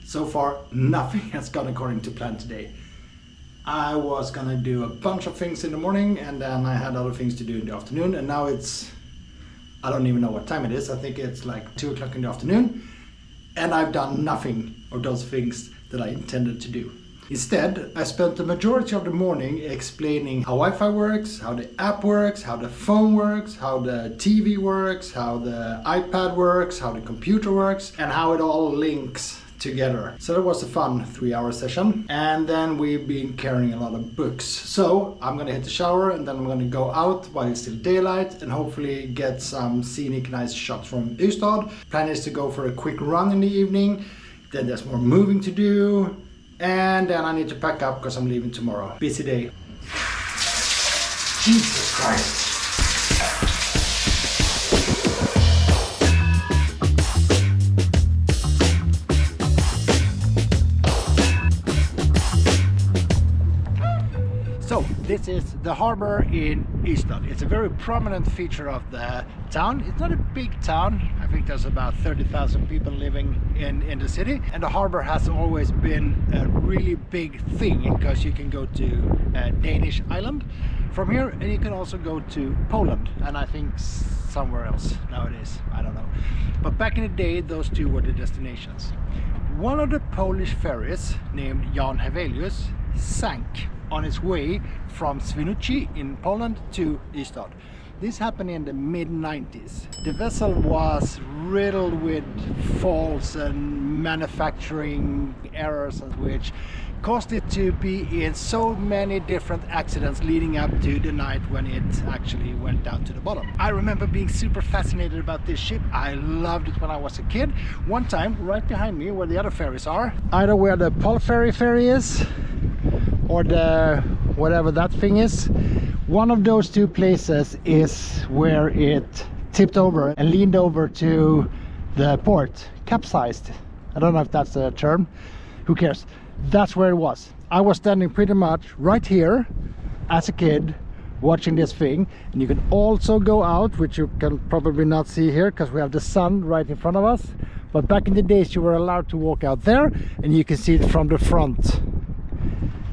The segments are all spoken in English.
So far, nothing has gone according to plan today. I was gonna do a bunch of things in the morning and then I had other things to do in the afternoon, and now it's, I don't even know what time it is. I think it's like 2 o'clock in the afternoon, and I've done nothing of those things that I intended to do. Instead, I spent the majority of the morning explaining how Wi-Fi works, how the app works, how the phone works, how the TV works, how the iPad works, how the computer works, and how it all links together. So that was a fun 3-hour session. And then we've been carrying a lot of books. So I'm gonna hit the shower and then I'm gonna go out while it's still daylight and hopefully get some scenic nice shots from Ystad. Plan is to go for a quick run in the evening. Then there's more moving to do. And then I need to pack up because I'm leaving tomorrow. Busy day. Jesus Christ. So this is the harbor in Ystad. It's a very prominent feature of the town. It's not a big town. I think there's about 30,000 people living in the city. And the harbor has always been a really big thing because you can go to a Danish island from here, and you can also go to Poland and I think somewhere else nowadays. I don't know. But back in the day, those two were the destinations. One of the Polish ferries named Jan Heweliusz sank on its way from Świnoujście in Poland to Ystad. This happened in the mid-90s. The vessel was riddled with faults and manufacturing errors, which caused it to be in so many different accidents leading up to the night when it actually went down to the bottom. I remember being super fascinated about this ship. I loved it when I was a kid. One time, right behind me where the other ferries are, either where the Polferry ferry is or the whatever that thing is, one of those two places is where it tipped over and leaned over to the port, capsized. I don't know if that's a term, who cares. That's where it was. I was standing pretty much right here as a kid watching this thing, and you can also go out, which you can probably not see here because we have the sun right in front of us, but back in the days you were allowed to walk out there and you can see it from the front.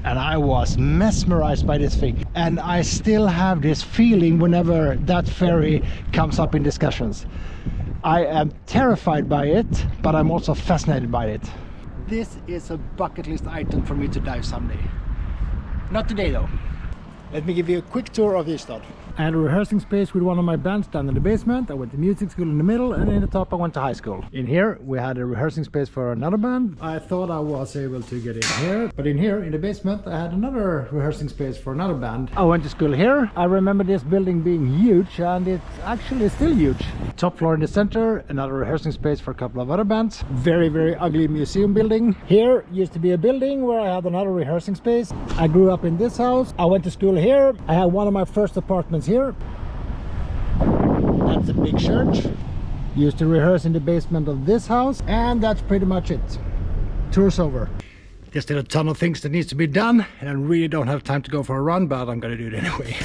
And I was mesmerized by this thing, and I still have this feeling whenever that ferry comes up in discussions. I am terrified by it, but I'm also fascinated by it. This is a bucket list item for me to dive someday. Not today though. Let me give you a quick tour of Ystad. I had a rehearsing space with one of my bands down in the basement. I went to music school in the middle, and in the top I went to high school. In here we had a rehearsing space for another band. I thought I was able to get in here, but in here in the basement I had another rehearsing space for another band. I went to school here. I remember this building being huge, and it's actually still huge. Top floor in the center, another rehearsing space for a couple of other bands. Very, very ugly museum building. Here used to be a building where I had another rehearsing space. I grew up in this house. I went to school here. I had one of my first apartments here. That's a big church. Used to rehearse in the basement of this house, and that's pretty much it. Tour's over. There's still a ton of things that needs to be done, and I really don't have time to go for a run, but I'm gonna do it anyway.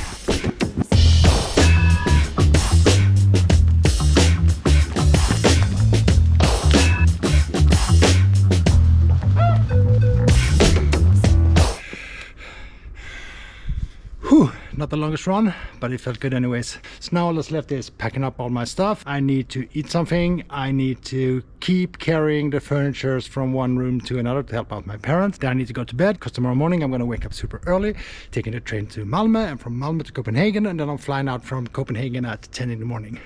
Not the longest run, but it felt good anyways. So now all that's left is packing up all my stuff. I need to eat something. I need to keep carrying the furnitures from one room to another to help out my parents. Then I need to go to bed because tomorrow morning I'm going to wake up super early, taking the train to Malmö, and from Malmö to Copenhagen, and then I'm flying out from Copenhagen at 10 in the morning.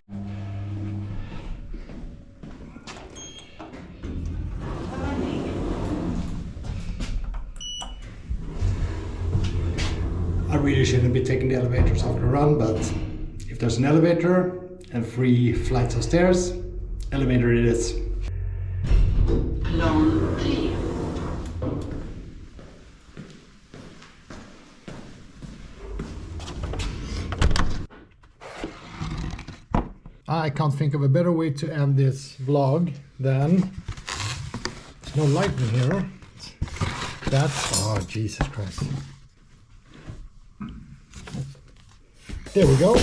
I really shouldn't be taking the elevators after a run, but if there's an elevator and 3 flights of stairs, elevator it is. Plan 3. I can't think of a better way to end this vlog than, there's no light in here. That's, oh Jesus Christ. There we go.